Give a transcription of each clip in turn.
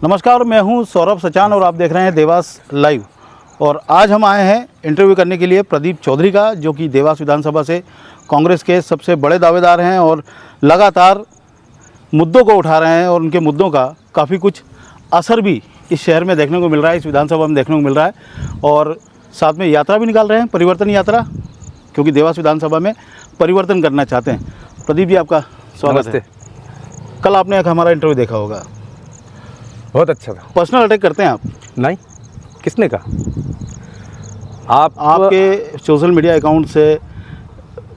नमस्कार, मैं हूं सौरभ सचान और आप देख रहे हैं देवास लाइव। और आज हम आए हैं इंटरव्यू करने के लिए प्रदीप चौधरी का, जो कि देवास विधानसभा से कांग्रेस के सबसे बड़े दावेदार हैं और लगातार मुद्दों को उठा रहे हैं और उनके मुद्दों का काफ़ी कुछ असर भी इस शहर में देखने को मिल रहा है, इस विधानसभा में देखने को मिल रहा है। और साथ में यात्रा भी निकाल रहे हैं, परिवर्तन यात्रा, क्योंकि देवास विधानसभा में परिवर्तन करना चाहते हैं। प्रदीप जी, आपका स्वागत है। कल आपने एक हमारा इंटरव्यू देखा होगा, बहुत अच्छा था। पर्सनल अटैक करते हैं आप? नहीं, किसने कहा? आपके सोशल मीडिया अकाउंट से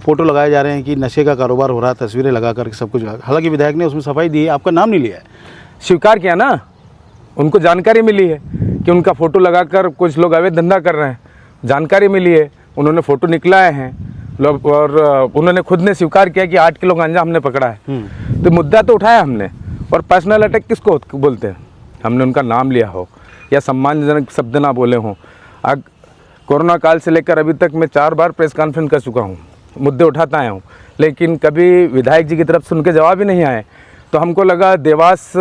फ़ोटो लगाए जा रहे हैं कि नशे का कारोबार हो रहा है, तस्वीरें लगा कर सब कुछ। हालांकि विधायक ने उसमें सफाई दी है, आपका नाम नहीं लिया है। स्वीकार किया ना, उनको जानकारी मिली है कि उनका फ़ोटो लगाकर कुछ लोग अवैध धंधा कर रहे हैं। जानकारी मिली है, उन्होंने फ़ोटो निकलाए हैं लोग, और उन्होंने खुद ने स्वीकार किया कि 8 किलो गांजा हमने पकड़ा है। तो मुद्दा तो उठाया हमने। और पर्सनल अटैक किसको बोलते हैं? हमने उनका नाम लिया हो या सम्मानजनक शब्द ना बोले हों। कोरोना काल से लेकर अभी तक मैं 4 बार प्रेस कॉन्फ्रेंस कर चुका हूँ, मुद्दे उठाता आया हूँ, लेकिन कभी विधायक जी की तरफ से उनके जवाब ही नहीं आए। तो हमको लगा देवास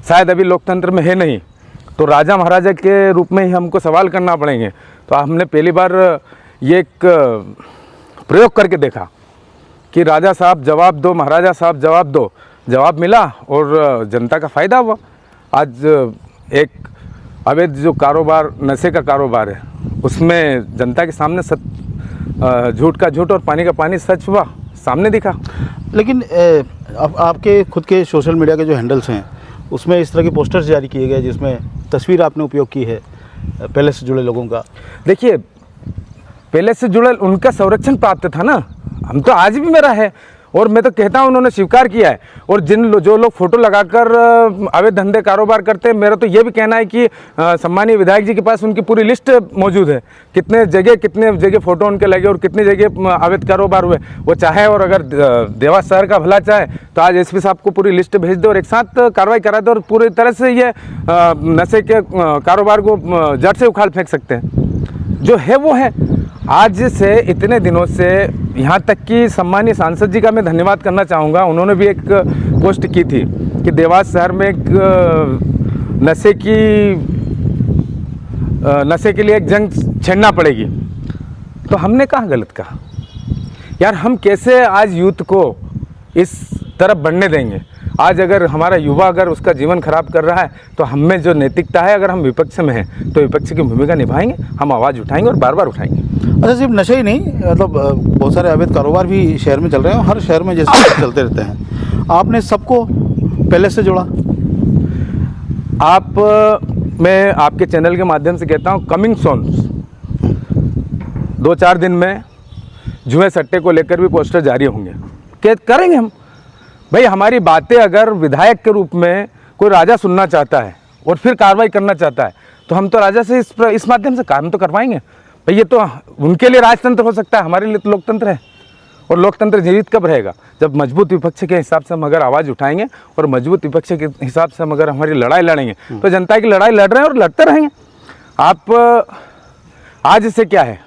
शायद अभी लोकतंत्र में है नहीं, तो राजा महाराजा के रूप में ही हमको सवाल करना पड़ेंगे। तो हमने पहली बार ये एक प्रयोग करके देखा कि राजा साहब जवाब दो, महाराजा साहब जवाब दो। जवाब मिला और जनता का फ़ायदा हुआ। आज एक अवैध जो कारोबार, नशे का कारोबार है, उसमें जनता के सामने झूठ का झूठ और पानी का पानी सच हुआ, सामने दिखा। लेकिन अब आपके खुद के सोशल मीडिया के जो हैंडल्स हैं, उसमें इस तरह के पोस्टर्स जारी किए गए जिसमें तस्वीर आपने उपयोग की है पहले से जुड़े लोगों का। देखिए, पहले से जुड़े उनका संरक्षण प्राप्त था ना, हम तो आज भी मेरा है। और मैं तो कहता हूँ उन्होंने स्वीकार किया है। और जो लोग फ़ोटो लगाकर अवैध धंधे कारोबार करते हैं, मेरा तो ये भी कहना है कि सम्मानीय विधायक जी के पास उनकी पूरी लिस्ट मौजूद है, कितने जगह फ़ोटो उनके लगे और कितनी जगह अवैध कारोबार हुए। वो चाहे, और अगर देवास शहर का भला चाहे तो आज एसपी साहब को पूरी लिस्ट भेज दो और एक साथ कार्रवाई करा दो और पूरी तरह से ये नशे के कारोबार को जड़ से उखाड़ फेंक सकते हैं। जो है वो है। आज से इतने दिनों से यहाँ तक कि सम्मानीय सांसद जी का मैं धन्यवाद करना चाहूँगा। उन्होंने भी एक पोस्ट की थी कि देवास शहर में एक नशे के लिए एक जंग छेड़ना पड़ेगी। तो हमने कहाँ गलत कहा? यार, हम कैसे आज यूथ को इस तरफ बढ़ने देंगे? आज अगर हमारा युवा अगर उसका जीवन खराब कर रहा है, तो हम में जो नैतिकता है, अगर हम विपक्ष में हैं तो विपक्ष की भूमिका निभाएंगे, हम आवाज़ उठाएंगे और बार बार उठाएंगे। अच्छा, सिर्फ नशा ही नहीं, मतलब बहुत सारे अवैध कारोबार भी शहर में चल रहे हैं, हर शहर में जैसे चलते रहते हैं। आपने सबको पहले से जोड़ा। मैं आपके चैनल के माध्यम से कहता हूँ, कमिंग सोन 2-4 दिन में जुए सट्टे को लेकर भी पोस्टर जारी होंगे। करेंगे हम। भाई, हमारी बातें अगर विधायक के रूप में कोई राजा सुनना चाहता है और फिर कार्रवाई करना चाहता है, तो हम तो राजा से इस माध्यम से काम तो करवाएंगे। भाई, ये तो उनके लिए राजतंत्र हो सकता है, हमारे लिए तो लोकतंत्र है। और लोकतंत्र जीवित कब रहेगा? जब मजबूत विपक्ष के हिसाब से हम अगर आवाज़ उठाएंगे और मजबूत विपक्ष के हिसाब से हम अगर हमारी लड़ाई लड़ेंगे, तो जनता की लड़ाई लड़ रहे हैं और लड़ते रहेंगे। आप आज से क्या है,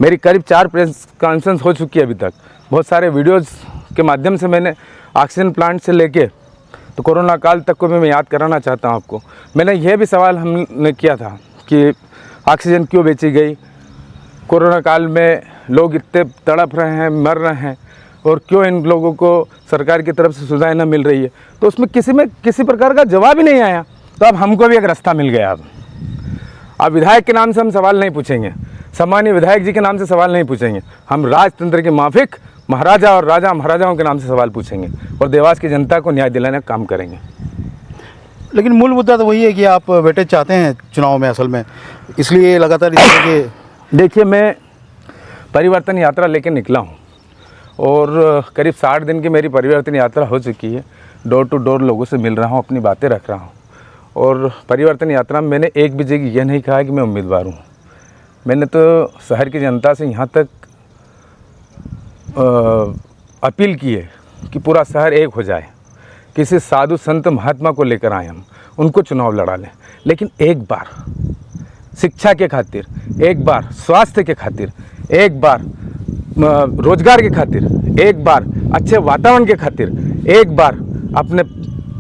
मेरी करीब 4 प्रेस कॉन्फ्रेंस हो चुकी है अभी तक। बहुत सारे वीडियोज़ के माध्यम से मैंने ऑक्सीजन प्लांट से लेके तो कोरोना काल तक को भी मैं याद कराना चाहता हूँ आपको। मैंने यह भी सवाल हमने किया था कि ऑक्सीजन क्यों बेची गई, कोरोना काल में लोग इतने तड़प रहे हैं, मर रहे हैं, और क्यों इन लोगों को सरकार की तरफ से सुविधाएं न मिल रही है। तो उसमें किसी प्रकार का जवाब ही नहीं आया। तो अब हमको भी एक रास्ता मिल गया। अब विधायक के नाम से हम सवाल नहीं पूछेंगे, सम्मानीय विधायक जी के नाम से सवाल नहीं पूछेंगे, हम राजतंत्र के माफिक महाराजा और राजा महाराजाओं के नाम से सवाल पूछेंगे और देवास की जनता को न्याय दिलाने का काम करेंगे। लेकिन मूल मुद्दा तो वही है कि आप वेटेज चाहते हैं चुनाव में असल में, इसलिए लगातार इस तरह के। देखिए, मैं परिवर्तन यात्रा लेकर निकला हूँ और करीब 60 दिन की मेरी परिवर्तन यात्रा हो चुकी है। डोर टू डोर लोगों से मिल रहा हूँ, अपनी बातें रख रहा हूँ। और परिवर्तन यात्रा में मैंने एक भी जगह यह नहीं कहा कि मैं उम्मीदवार हूँ। मैंने तो शहर की जनता से यहाँ तक अपील की है कि पूरा शहर एक हो जाए, किसी साधु संत महात्मा को लेकर आए, हम उनको चुनाव लड़ा लें। लेकिन एक बार शिक्षा के खातिर, एक बार स्वास्थ्य के खातिर, एक बार रोजगार के खातिर, एक बार अच्छे वातावरण के खातिर, एक बार अपने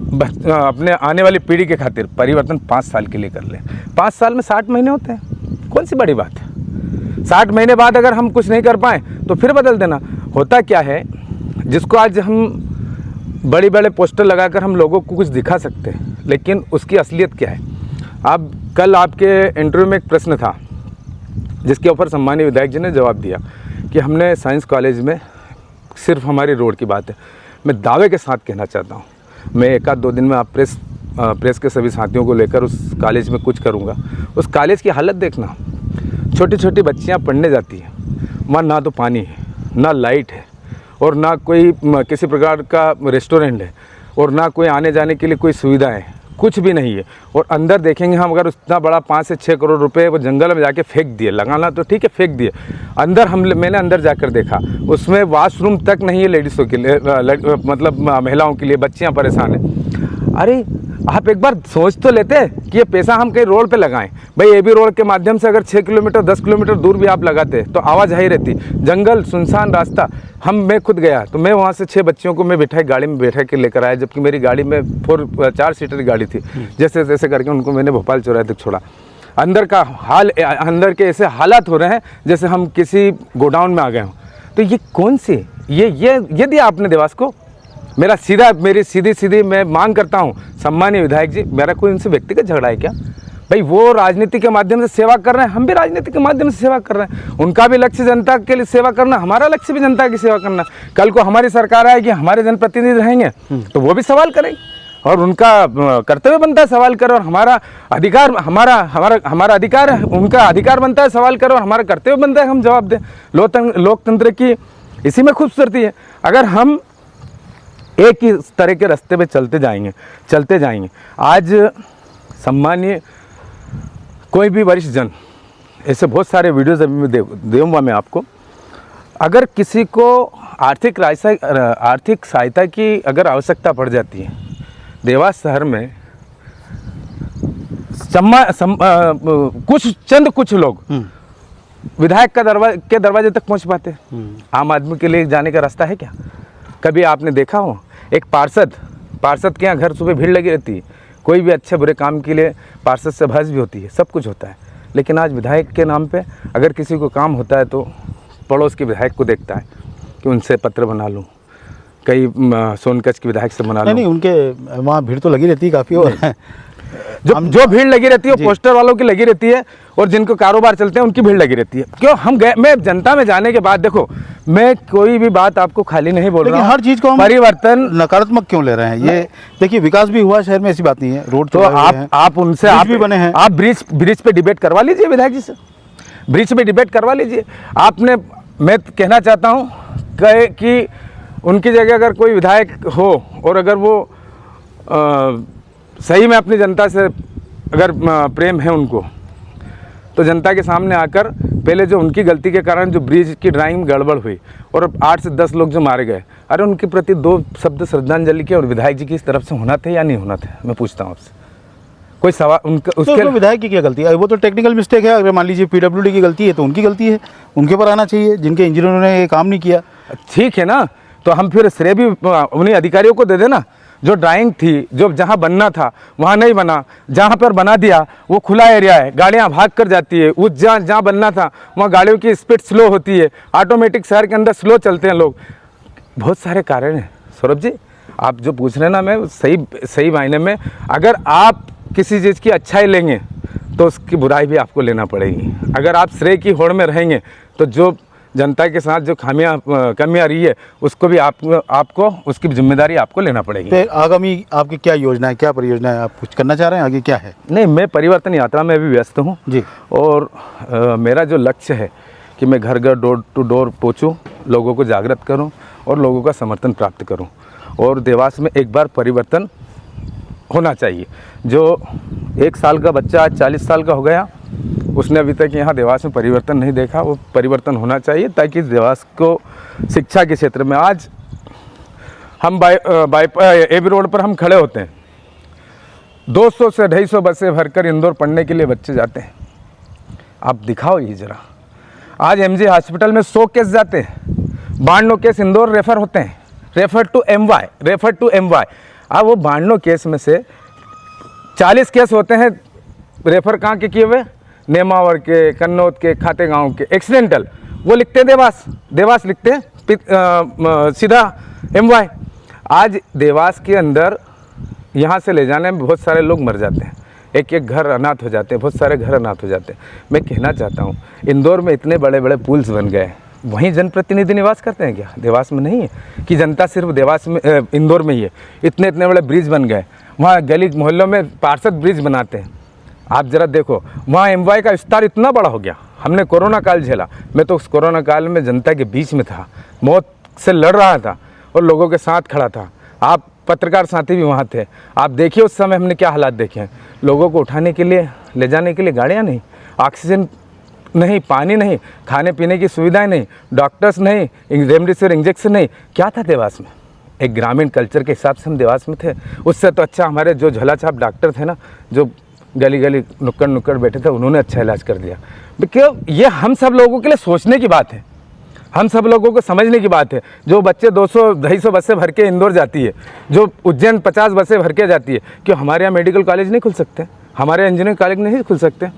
अपने आने वाली पीढ़ी के खातिर परिवर्तन 5 साल के लिए कर लें। 5 साल में 60 महीने होते हैं, कौन सी बड़ी बात है। 60 महीने बाद अगर हम कुछ नहीं कर पाएँ तो फिर बदल देना। होता क्या है, जिसको आज हम बड़े बड़े पोस्टर लगाकर हम लोगों को कुछ दिखा सकते हैं, लेकिन उसकी असलियत क्या है। आप कल आपके इंटरव्यू में एक प्रश्न था जिसके ऊपर सम्मानीय विधायक जी ने जवाब दिया कि हमने साइंस कॉलेज में, सिर्फ हमारी रोड की बात है, मैं दावे के साथ कहना चाहता हूँ, मैं 1-2 दिन में आप प्रेस के सभी साथियों को लेकर उस कॉलेज में कुछ करूँगा। उस कॉलेज की हालत देखना, छोटी छोटी बच्चियाँ पढ़ने जाती हैं, वहाँ ना तो पानी है, ना लाइट है, और ना कोई किसी प्रकार का रेस्टोरेंट है, और ना कोई आने जाने के लिए कोई सुविधा है, कुछ भी नहीं है। और अंदर देखेंगे हम, अगर उतना बड़ा 5 से 6 करोड़ रुपए वो जंगल में जाके फेंक दिए, लगाना तो ठीक है फेंक दिए, अंदर मैंने अंदर जाकर देखा, उसमें वॉशरूम तक नहीं है लेडीज़ों के लिए, मतलब महिलाओं के लिए, बच्चियाँ परेशान हैं। अरे आप एक बार सोच तो लेते कि ये पैसा हम कहीं रोड पे लगाएं। भाई एबी रोड के माध्यम से अगर 6 किलोमीटर 10 किलोमीटर दूर भी आप लगाते तो आवाजाही रहती, जंगल सुनसान रास्ता। मैं खुद गया तो मैं वहाँ से 6 बच्चियों को मैं बैठा गाड़ी में बैठा के लेकर आया, जबकि मेरी गाड़ी में 4 सीटर गाड़ी थी। जैसे तैसे करके उनको मैंने भोपाल चौराहे तक छोड़ा। अंदर के ऐसे हालात हो रहे हैं जैसे हम किसी गोडाउन में आ गए हों। तो ये कौन सी ये दिया आपने देवास को। मेरी सीधी मैं मांग करता हूँ सम्मानीय विधायक जी, मेरा कोई उनसे व्यक्तिगत झगड़ा है क्या। भाई वो राजनीति के माध्यम से सेवा कर रहे हैं, हम भी राजनीति के माध्यम से सेवा कर रहे हैं। उनका भी लक्ष्य जनता के लिए सेवा करना, हमारा लक्ष्य भी जनता की सेवा करना। कल को हमारी सरकार आएगी, हमारे जनप्रतिनिधि रहेंगे तो वो भी सवाल करेंगे, और उनका कर्तव्य बनता है सवाल करो, और हमारा अधिकार है, उनका अधिकार बनता है सवाल करो, और हमारा कर्तव्य बनता है हम जवाब दें। लोकतंत्र की इसी में खूबसूरती है। अगर हम एक ही तरह के रास्ते पे चलते जाएंगे। आज सम्मानीय कोई भी वरिष्ठ जन, ऐसे बहुत सारे वीडियोज़ अभी मैं दूंगा मैं आपको, अगर किसी को आर्थिक सहायता की अगर आवश्यकता पड़ जाती है, देवास शहर में कुछ लोग विधायक के दरवाजे तक पहुंच पाते हैं। आम आदमी के लिए जाने का रास्ता है क्या। कभी आपने देखा हो एक पार्षद के यहाँ घर सुबह भीड़ लगी रहती है, कोई भी अच्छे बुरे काम के लिए पार्षद से बहस भी होती है, सब कुछ होता है। लेकिन आज विधायक के नाम पे अगर किसी को काम होता है तो पड़ोस के विधायक को देखता है कि उनसे पत्र बना लूँ, कई सोनकच्छ के विधायक से बना लूँ। नहीं, उनके वहाँ भीड़ तो लगी रहती है काफ़ी, और जो भीड़ लगी रहती है वो पोस्टर वालों की लगी रहती है, और जिनको कारोबार चलते हैं उनकी भीड़ लगी रहती है। क्यों मैं जनता में जाने के बाद, देखो मैं कोई भी बात आपको खाली नहीं बोल रहा हूँ, हर चीज़ को हम परिवर्तन नकारात्मक क्यों ले रहे हैं। ये देखिए विकास भी हुआ शहर में, ऐसी बात नहीं है। रोड तो आप उनसे आप भी बने हैं, आप ब्रिज पे डिबेट करवा लीजिए विधायक जी से, ब्रिज पे डिबेट करवा लीजिए। मैं कहना चाहता हूँ कि उनकी जगह अगर कोई विधायक हो, और अगर वो सही में अपनी जनता से अगर प्रेम है उनको, तो जनता के सामने आकर पहले जो उनकी गलती के कारण जो ब्रिज की ड्राइंग में गड़बड़ हुई और 8 से 10 लोग जो मारे गए, अरे उनके प्रति 2 शब्द श्रद्धांजलि के और विधायक जी की इस तरफ से होना थे या नहीं होना थे। मैं पूछता हूँ आपसे, कोई सवाल उसके तो विधायक की क्या गलती है। वो तो टेक्निकल मिस्टेक है। अगर मान लीजिए PWD की गलती है तो उनकी गलती है, उनके ऊपर आना चाहिए, जिनके इंजीनियरों ने ये काम नहीं किया। ठीक है ना, तो हम फिर श्रेय भी उन्हीं अधिकारियों को दे देना। जो ड्राइंग थी, जो जहाँ बनना था वहाँ नहीं बना, जहाँ पर बना दिया वो खुला एरिया है, गाड़ियाँ भाग कर जाती है। उस जहाँ बनना था वहाँ गाड़ियों की स्पीड स्लो होती है, ऑटोमेटिक शहर के अंदर स्लो चलते हैं लोग। बहुत सारे कारण हैं सौरभ जी, आप जो पूछ रहे हैं ना, मैं सही मायने में अगर आप किसी चीज़ की अच्छाई लेंगे तो उसकी बुराई भी आपको लेना पड़ेगी। अगर आप श्रेय की होड़ में रहेंगे तो जो जनता के साथ जो कमियां आ रही है उसको भी आपको उसकी जिम्मेदारी आपको लेना पड़ेगी। तो आगामी आपकी क्या योजना है, क्या परियोजना है, आप कुछ करना चाह रहे हैं, आगे क्या है। नहीं, मैं परिवर्तन यात्रा में भी व्यस्त हूँ जी, और मेरा जो लक्ष्य है कि मैं घर घर डोर टू डोर पहुँचूँ, लोगों को जागृत करूँ और लोगों का समर्थन प्राप्त करूँ। और देवास में एक बार परिवर्तन होना चाहिए। जो 1 साल का बच्चा आज 40 साल का हो गया, उसने अभी तक यहाँ देवास में परिवर्तन नहीं देखा। वो परिवर्तन होना चाहिए ताकि देवास को शिक्षा के क्षेत्र में, आज हम एबी रोड पर हम खड़े होते हैं, 200 से 250 बसें भरकर इंदौर पढ़ने के लिए बच्चे जाते हैं। आप दिखाओ ये ज़रा। आज MG हॉस्पिटल में 100 केस जाते हैं, 92 केस इंदौर रेफ़र होते हैं, रेफ़र टू MY। अब वो 92 केस में से 40 केस होते हैं रेफर कहाँ के किए हुए, नेमावर के, कन्नौज के, खातेगांव के, एक्सीडेंटल, वो लिखते हैं देवास लिखते हैं सीधा MY। आज देवास के अंदर यहाँ से ले जाने में बहुत सारे लोग मर जाते हैं, एक एक घर अनाथ हो जाते हैं, बहुत सारे घर अनाथ हो जाते हैं। मैं कहना चाहता हूँ इंदौर में इतने बड़े बड़े पुल्स बन गए, वहीं जनप्रतिनिधि निवास करते हैं क्या? देवास में नहीं है कि जनता सिर्फ देवास में इंदौर में ही है? इतने इतने बड़े ब्रिज बन गए, वहाँ गली मोहल्लों में पार्षद ब्रिज बनाते हैं। आप ज़रा देखो वहाँ MY का विस्तार इतना बड़ा हो गया। हमने कोरोना काल झेला, मैं तो उस कोरोना काल में जनता के बीच में था, मौत से लड़ रहा था और लोगों के साथ खड़ा था। आप पत्रकार साथी भी वहाँ थे, आप देखिए उस समय हमने क्या हालात देखे हैं। लोगों को उठाने के लिए, ले जाने के लिए गाड़ियाँ नहीं, ऑक्सीजन नहीं, पानी नहीं, खाने पीने की सुविधाएं नहीं, डॉक्टर्स नहीं, रेमडेसिविर इंजेक्शन नहीं। क्या था देवास में? एक ग्रामीण कल्चर के हिसाब से हम देवास में थे। उससे तो अच्छा हमारे जो झोलाछाप डॉक्टर थे ना, जो गली गली नुक्कड़ नुक्कड़ बैठे थे, उन्होंने अच्छा इलाज कर दिया। क्यों? ये हम सब लोगों के लिए सोचने की बात है, हम सब लोगों को समझने की बात है। जो बच्चे 200-250 बसें भर के इंदौर जाती है, जो उज्जैन 50 बसें भर के जाती है, क्यों हमारे यहाँ मेडिकल कॉलेज नहीं खुल सकते? हमारे इंजीनियरिंग कॉलेज नहीं खुल सकते?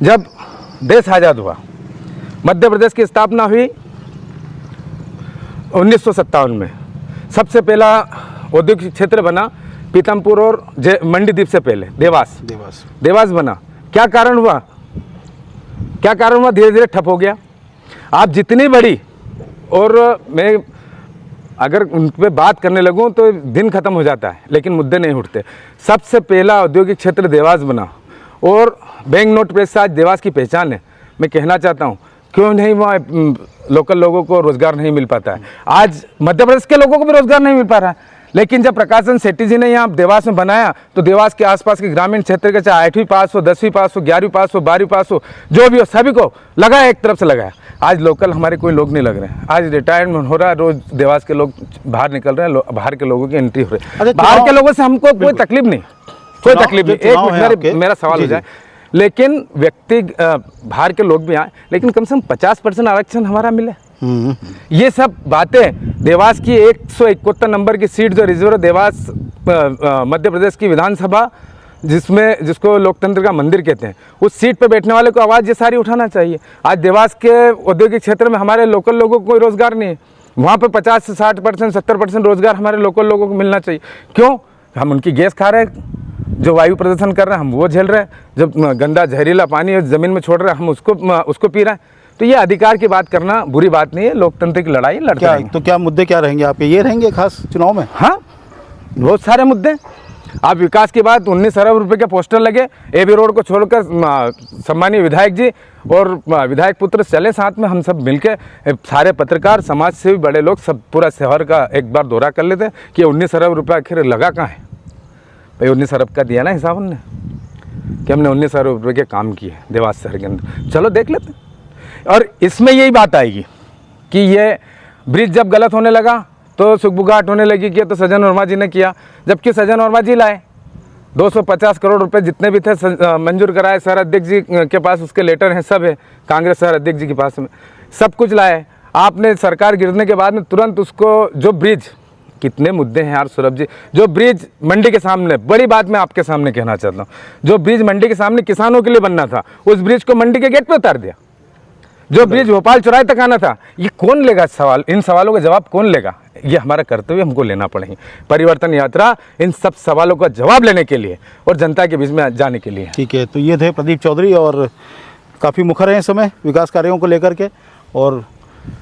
जब देश आज़ाद हुआ, मध्य प्रदेश की स्थापना हुई 1957 में, सबसे पहला औद्योगिक क्षेत्र बना पीतमपुर और मंडी द्वीप से पहले देवास बना। क्या कारण हुआ? धीरे धीरे ठप हो गया। आप जितनी बड़ी, और मैं अगर उन पर बात करने लगूं तो दिन ख़त्म हो जाता है, लेकिन मुद्दे नहीं उठते। सबसे पहला औद्योगिक क्षेत्र देवास बना और बैंक नोट प्रेस से आज देवास की पहचान है। मैं कहना चाहता हूँ क्यों नहीं वहाँ लोकल लोगों को रोज़गार नहीं मिल पाता है? आज मध्य प्रदेश के लोगों को भी रोज़गार नहीं मिल पा रहा है, लेकिन जब प्रकाशन सेठी जी ने यहाँ देवास में बनाया तो देवास के आसपास के ग्रामीण क्षेत्र के चाहे 8वीं पास हो, 10वीं पास हो, 11वीं पास हो, 12वीं पास हो, जो भी हो, सभी को लगाया, एक तरफ से लगाया। आज लोकल हमारे कोई लोग नहीं लग रहे हैं। आज रिटायरमेंट हो रहा है, रोज़ देवास के लोग बाहर निकल रहे हैं, बाहर के लोगों की एंट्री हो रही है। बाहर के लोगों से हमको कोई तकलीफ नहीं, कोई तकलीफ नहीं। एक मिनट मेरा सवाल हो जाए, लेकिन व्यक्ति बाहर के लोग भी आए, लेकिन कम से कम 50% आरक्षण हमारा मिले। ये सब बातें, देवास की 171 नंबर की सीट जो रिजर्व देवास मध्य प्रदेश की विधानसभा, जिसको लोकतंत्र का मंदिर कहते हैं, उस सीट पे बैठने वाले को आवाज़ ये सारी उठाना चाहिए। आज देवास के औद्योगिक क्षेत्र में हमारे लोकल लोगों को कोई रोज़गार नहीं है, वहाँ पे 50 से 60%, 70% रोज़गार हमारे लोकल लोगों को मिलना चाहिए। क्यों? हम उनकी गैस खा रहे हैं, जो वायु प्रदूषण कर रहे हैं हम वो झेल रहे हैं, जब गंदा जहरीला पानी ज़मीन में छोड़ रहे हैं हम उसको पी रहे हैं। तो ये अधिकार की बात करना बुरी बात नहीं है, लोकतंत्र की लड़ाई लड़ते हैं। तो क्या मुद्दे क्या रहेंगे आपके? ये रहेंगे खास चुनाव में? हाँ, बहुत सारे मुद्दे। आप विकास की बात, 19 अरब रुपए के पोस्टर लगे, AB रोड को छोड़कर सम्मानीय विधायक जी और विधायक पुत्र चले साथ में, हम सब मिलके सारे पत्रकार, समाज से भी बड़े लोग, सब पूरा शहर का एक बार दौरा कर लेते कि 19 अरब रुपये आखिर लगा कहाँ है? भाई 19 अरब का दिया ना हिसाब हमने, कि हमने 19 अरब रुपये के काम किए देवास शहर के अंदर। चलो देख लेते। और इसमें यही बात आएगी कि ये ब्रिज जब गलत होने लगा तो सुखबुगाहट होने लगी कि तो सज्जन वर्मा जी ने किया, जबकि सज्जन वर्मा जी लाए 250 करोड़ रुपए जितने भी थे मंजूर कराए, शहर अध्यक्ष जी के पास उसके लेटर हैं, सब है, कांग्रेस शहर अध्यक्ष जी के पास में सब कुछ लाए। आपने सरकार गिरने के बाद में तुरंत उसको, जो ब्रिज, कितने मुद्दे हैं यार सौरभ जी, जो ब्रिज मंडी के सामने, बड़ी बात मैं आपके सामने कहना चाहता हूँ, जो ब्रिज मंडी के सामने किसानों के लिए बनना था, उस ब्रिज को मंडी के गेट पे उतार दिया। जो ब्रिज भोपाल चौराहे तक आना था, ये कौन लेगा सवाल? इन सवालों का जवाब कौन लेगा? ये हमारा कर्तव्य हमको लेना पड़ेगा। परिवर्तन यात्रा इन सब सवालों का जवाब लेने के लिए और जनता के बीच में जाने के लिए। ठीक है, तो ये थे प्रदीप चौधरी और काफ़ी मुखर हैं इस समय विकास कार्यों को लेकर के, और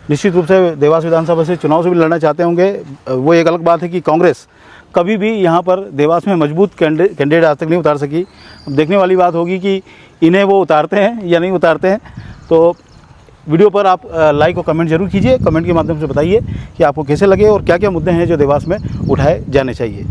निश्चित रूप से देवास विधानसभा से चुनाव से भी लड़ना चाहते होंगे। वो एक अलग बात है कि कांग्रेस कभी भी यहाँ पर देवास में मजबूत कैंडिडेट आज तक नहीं उतार सकी। अब देखने वाली बात होगी कि इन्हें वो उतारते हैं या नहीं उतारते हैं। तो वीडियो पर आप लाइक और कमेंट जरूर कीजिए, कमेंट के माध्यम से बताइए कि आपको कैसे लगे और क्या क्या मुद्दे हैं जो देवास में उठाए जाने चाहिए।